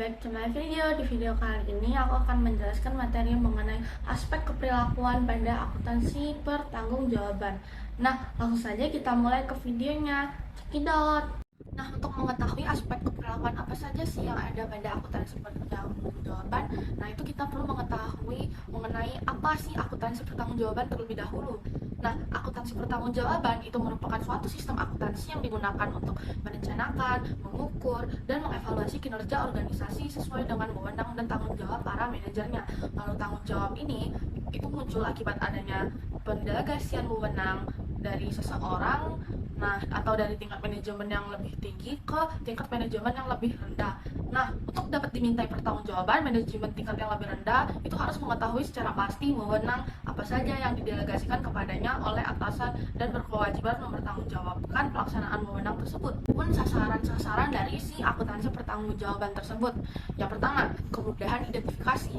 back to my video. Di video kali ini aku akan menjelaskan materi mengenai aspek keperilakuan pada akuntansi pertanggungjawaban. Nah, langsung saja kita mulai ke videonya. Cekidot. Nah, untuk mengetahui aspek keperilakuan apa saja sih yang ada pada akuntansi pertanggungjawaban, nah itu kita perlu mengetahui mengenai apa sih akuntansi pertanggungjawaban terlebih dahulu. Nah, akuntansi pertanggungjawaban itu merupakan suatu sistem akuntansi yang digunakan untuk merencanakan, mengukur, dan mengevaluasi kinerja organisasi sesuai dengan wewenang dan tanggung jawab para manajernya. Lalu tanggung jawab ini itu muncul akibat adanya pendelegasian wewenang dari seseorang, nah atau dari tingkat manajemen yang lebih tinggi ke tingkat manajemen yang lebih rendah. Nah, untuk dapat dimintai pertanggungjawaban manajemen tingkat yang lebih rendah itu harus mengetahui secara pasti wewenang apa saja yang didelegasikan kepadanya oleh atasan dan berkewajiban mempertanggungjawabkan pelaksanaan wewenang tersebut. Pun sasaran-sasaran dari si akuntansi pertanggungjawaban tersebut. Yang pertama, kemudahan identifikasi,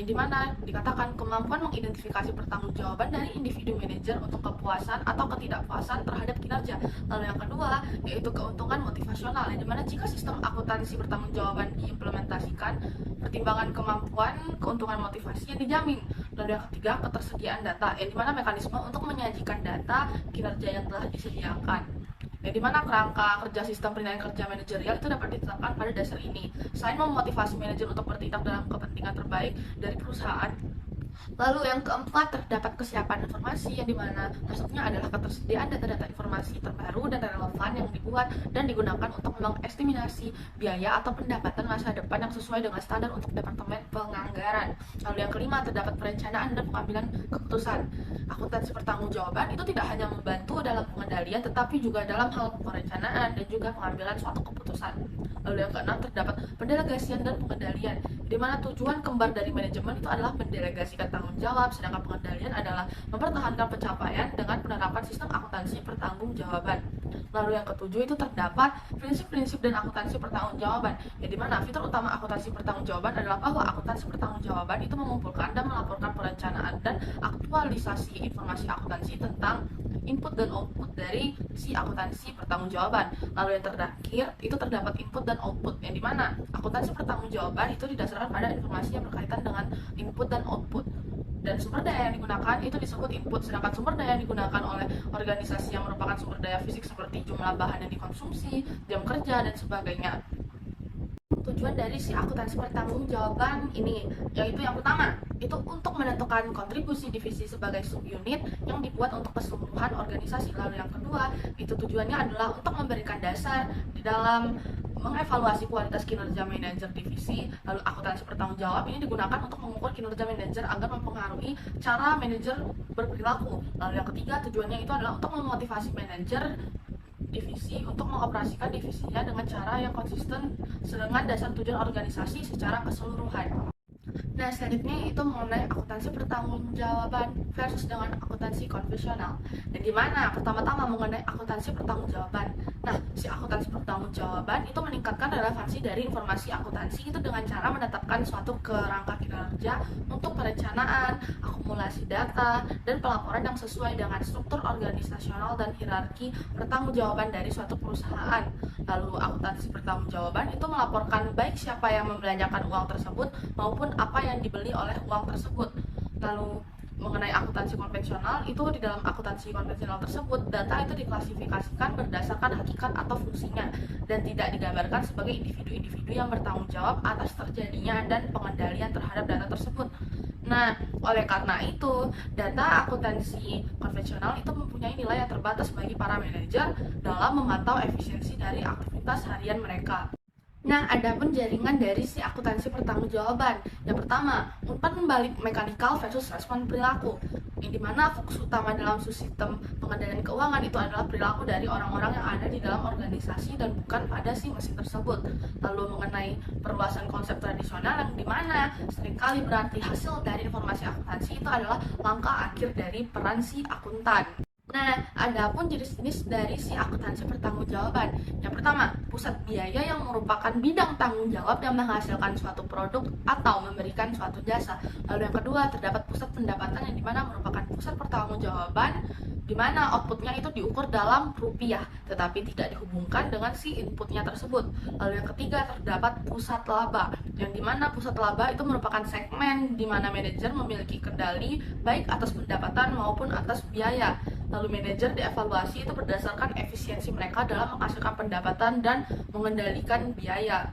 di mana dikatakan kemampuan mengidentifikasi pertanggungjawaban dari individu manajer untuk kepuasan atau ketidakpuasan terhadap kinerja. Lalu yang kedua yaitu keuntungan motivasional, di mana jika sistem akuntansi pertanggungjawaban diimplementasikan, pertimbangan kemampuan keuntungan motivasi yang dijamin. Lalu yang ketiga ketersediaan data, di mana mekanisme untuk menyajikan data kinerja yang telah disediakan. Di mana kerangka kerja sistem penilaian kerja manajerial itu dapat ditetapkan pada dasar ini. Selain memotivasi manajer untuk bertindak dalam kepentingan terbaik dari perusahaan, lalu yang keempat terdapat kesiapan informasi, yang dimana maksudnya adalah ketersediaan data-data informasi terbaru dan relevan yang dibuat dan digunakan untuk mengestimasi biaya atau pendapatan masa depan yang sesuai dengan standar untuk departemen penganggaran. Lalu yang kelima terdapat perencanaan dan pengambilan keputusan. Akuntansi pertanggungjawaban itu tidak hanya membantu dalam pengendalian tetapi juga dalam hal perencanaan dan juga pengambilan suatu keputusan. Lalu yang keenam terdapat pendelegasian dan pengendalian, di mana tujuan kembar dari manajemen itu adalah mendelegasikan tanggung jawab, sedangkan pengendalian adalah mempertahankan pencapaian dengan penerapan sistem akuntansi pertanggungjawaban. Lalu yang ketujuh itu terdapat prinsip-prinsip dan akuntansi pertanggungjawaban, di mana fitur utama akuntansi pertanggungjawaban adalah bahwa akuntansi pertanggungjawaban itu mengumpulkan dan melaporkan perencanaan dan aktualisasi informasi akuntansi tentang input dan output dari si akuntansi pertanggungjawaban. Lalu yang terakhir itu terdapat input dan output, yang dimana akuntansi pertanggungjawaban itu didasarkan pada informasi yang berkaitan dengan input dan output, dan sumber daya yang digunakan itu disebut input, sedangkan sumber daya yang digunakan oleh organisasi yang merupakan sumber daya fisik seperti jumlah bahan yang dikonsumsi, jam kerja, dan sebagainya. Tujuan dari si akuntansi pertanggungjawaban ini yaitu yang pertama itu untuk menentukan kontribusi divisi sebagai subunit yang dibuat untuk keseluruhan organisasi. Lalu yang kedua itu tujuannya adalah untuk memberikan dasar di dalam mengevaluasi kualitas kinerja manajer divisi. Lalu akuntansi pertanggungjawab ini digunakan untuk mengukur kinerja manajer agar mempengaruhi cara manajer berperilaku. Lalu yang ketiga tujuannya itu adalah untuk memotivasi manajer divisi untuk mengoperasikan divisinya dengan cara yang konsisten dengan dasar tujuan organisasi secara keseluruhan. Nah, selanjutnya itu mengenai akuntansi pertanggungjawaban versus dengan akuntansi konvensional. Dan gimana? Pertama-tama mengenai akuntansi pertanggungjawaban. Nah, si akuntansi pertanggungjawaban itu meningkatkan relevansi dari informasi akuntansi itu dengan cara menetapkan suatu kerangka kinerja untuk perencanaan, akumulasi data, dan pelaporan yang sesuai dengan struktur organisasional dan hierarki pertanggungjawaban dari suatu perusahaan. Lalu akuntansi pertanggungjawaban itu melaporkan baik siapa yang membelanjakan uang tersebut maupun apa yang dibeli oleh uang tersebut. Lalu mengenai akuntansi konvensional itu di dalam akuntansi konvensional tersebut data itu diklasifikasikan berdasarkan hakikat atau fungsinya dan tidak digambarkan sebagai individu-individu yang bertanggung jawab atas terjadinya dan pengendalian terhadap data tersebut. Nah, oleh karena itu data akuntansi konvensional itu mempunyai nilai yang terbatas bagi para manajer dalam memantau efisiensi dari aktivitas harian mereka. Nah, adapun jaringan dari si akuntansi pertanggungjawaban. Yang pertama, umpan balik mekanikal versus respon perilaku. Yang dimana fokus utama dalam sistem pengendalian keuangan itu adalah perilaku dari orang-orang yang ada di dalam organisasi dan bukan pada si mesin tersebut. Lalu mengenai perluasan konsep tradisional yang dimana seringkali berarti hasil dari informasi akuntansi itu adalah langkah akhir dari peran si akuntan. Nah, adapun jenis-jenis dari si akuntansi pertanggungjawaban. Yang pertama, pusat biaya yang merupakan bidang tanggung jawab yang menghasilkan suatu produk atau memberikan suatu jasa. Lalu yang kedua, terdapat pusat pendapatan yang dimana merupakan pusat pertanggungjawaban di mana outputnya itu diukur dalam rupiah, tetapi tidak dihubungkan dengan si inputnya tersebut. Lalu yang ketiga, terdapat pusat laba, yang dimana pusat laba itu merupakan segmen di mana manajer memiliki kendali baik atas pendapatan maupun atas biaya. Lalu manajer dievaluasi itu berdasarkan efisiensi mereka dalam menghasilkan pendapatan dan mengendalikan biaya.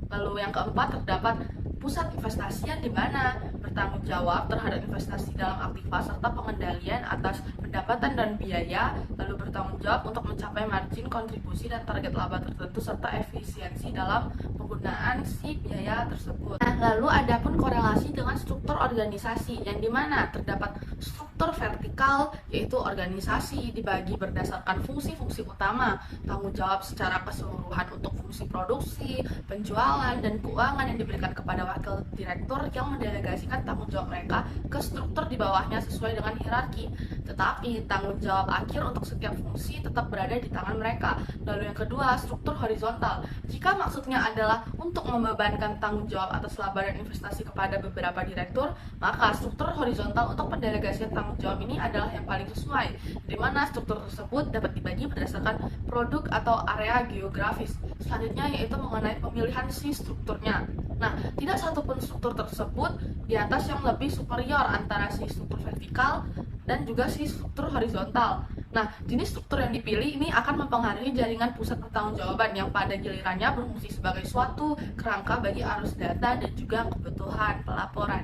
Lalu yang keempat terdapat pusat investasi yang dimana bertanggung jawab terhadap investasi dalam aktiva serta pengendalian atas pendapatan dan biaya, lalu bertanggung jawab untuk mencapai margin kontribusi dan target laba tertentu serta efisiensi dalam penggunaan si biaya tersebut. Nah, lalu ada pun korelasi dengan struktur organisasi yang dimana terdapat struktur vertikal, yaitu organisasi dibagi berdasarkan fungsi-fungsi utama, tanggung jawab secara keseluruhan untuk fungsi produksi, penjualan, dan keuangan yang diberikan kepada wakil direktur yang mendelegasikan tanggung jawab mereka ke struktur di bawahnya sesuai dengan hierarki. Tetapi tanggung jawab akhir untuk setiap fungsi tetap berada di tangan mereka. Lalu yang kedua, struktur horizontal. Jika maksudnya adalah untuk membebankan tanggung jawab atas laba dan investasi kepada beberapa direktur, maka struktur horizontal untuk pendelegasian tanggung jawab ini adalah yang paling sesuai, di mana struktur tersebut dapat dibagi berdasarkan produk atau area geografis. Selanjutnya yaitu mengenai pemilihan si strukturnya. Nah, tidak satupun struktur tersebut di atas yang lebih superior antara si struktur vertikal dan juga si struktur horizontal. Nah, jenis struktur yang dipilih ini akan mempengaruhi jaringan pusat pertanggungjawaban yang pada gilirannya berfungsi sebagai suatu kerangka bagi arus data dan juga kebutuhan pelaporan.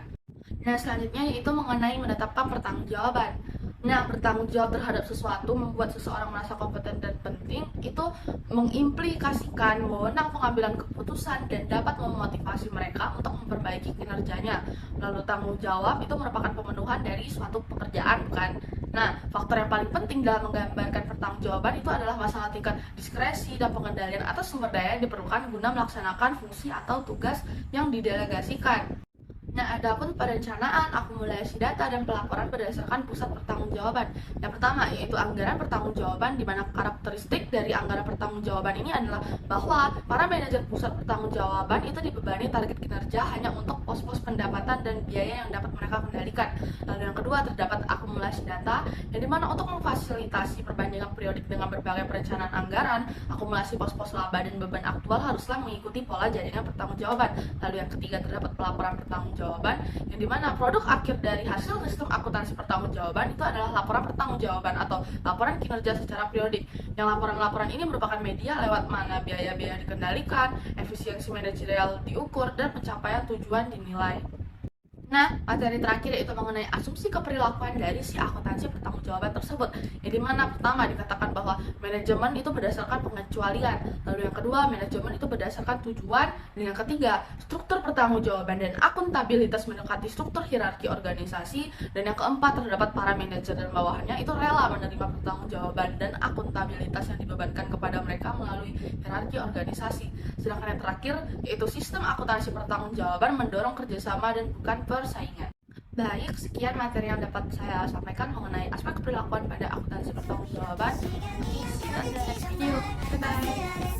Nah, selanjutnya yaitu mengenai menetapkan pertanggungjawaban. Nah, bertanggung jawab terhadap sesuatu membuat seseorang merasa kompeten dan penting, itu mengimplikasikan wewenang pengambilan keputusan dan dapat memotivasi mereka untuk memperbaiki kinerjanya. Lalu tanggung jawab itu merupakan pemenuhan dari suatu pekerjaan, bukan? Nah, faktor yang paling penting dalam menggambarkan pertanggungjawaban itu adalah masalah tingkat diskresi dan pengendalian atas sumber daya yang diperlukan guna melaksanakan fungsi atau tugas yang didelegasikan. Nah, adapun perencanaan, akumulasi data, dan pelaporan berdasarkan pusat pertanggungjawaban. Yang pertama yaitu anggaran pertanggungjawaban, di mana karakteristik dari anggaran pertanggungjawaban ini adalah bahwa para manajer pusat pertanggungjawaban itu dibebani target kinerja hanya untuk pos-pos pendapatan dan biaya yang dapat mereka kendalikan. Lalu yang kedua terdapat akumulasi data, yang dimana untuk memfasilitasi perbandingan periodik dengan berbagai perencanaan anggaran, akumulasi pos-pos laba dan beban aktual haruslah mengikuti pola jaringan pertanggungjawaban. Lalu yang ketiga terdapat pelaporan pertanggungjawaban, yang dimana produk akhir dari hasil sistem akuntansi pertanggungjawaban itu adalah laporan pertanggungjawaban atau laporan kinerja secara periodik. Yang laporan-laporan ini merupakan media lewat mana biaya-biaya dikendalikan, efisiensi manajerial diukur, dan pencapaian tujuan dinilai. Nah, materi terakhir yaitu mengenai asumsi keperilakuan dari si akuntansi pertanggungjawaban tersebut. Yang dimana pertama dikatakan bahwa manajemen itu berdasarkan pengecualian, lalu yang kedua manajemen itu berdasarkan tujuan, dan yang ketiga struktur pertanggungjawaban dan akuntabilitas mendekati struktur hierarki organisasi, dan yang keempat terdapat para manajer dan bawahannya itu rela menerima pertanggungjawaban dan akuntabilitas yang dibebankan kepada mereka melalui hierarki organisasi. Sedangkan yang terakhir yaitu sistem akuntansi pertanggungjawaban mendorong kerjasama dan bukan persaingan. Baik, sekian materi yang dapat saya sampaikan mengenai aspek perilakuan pada akuntansi pertanggungjawaban. See you on the next video. Bye-bye.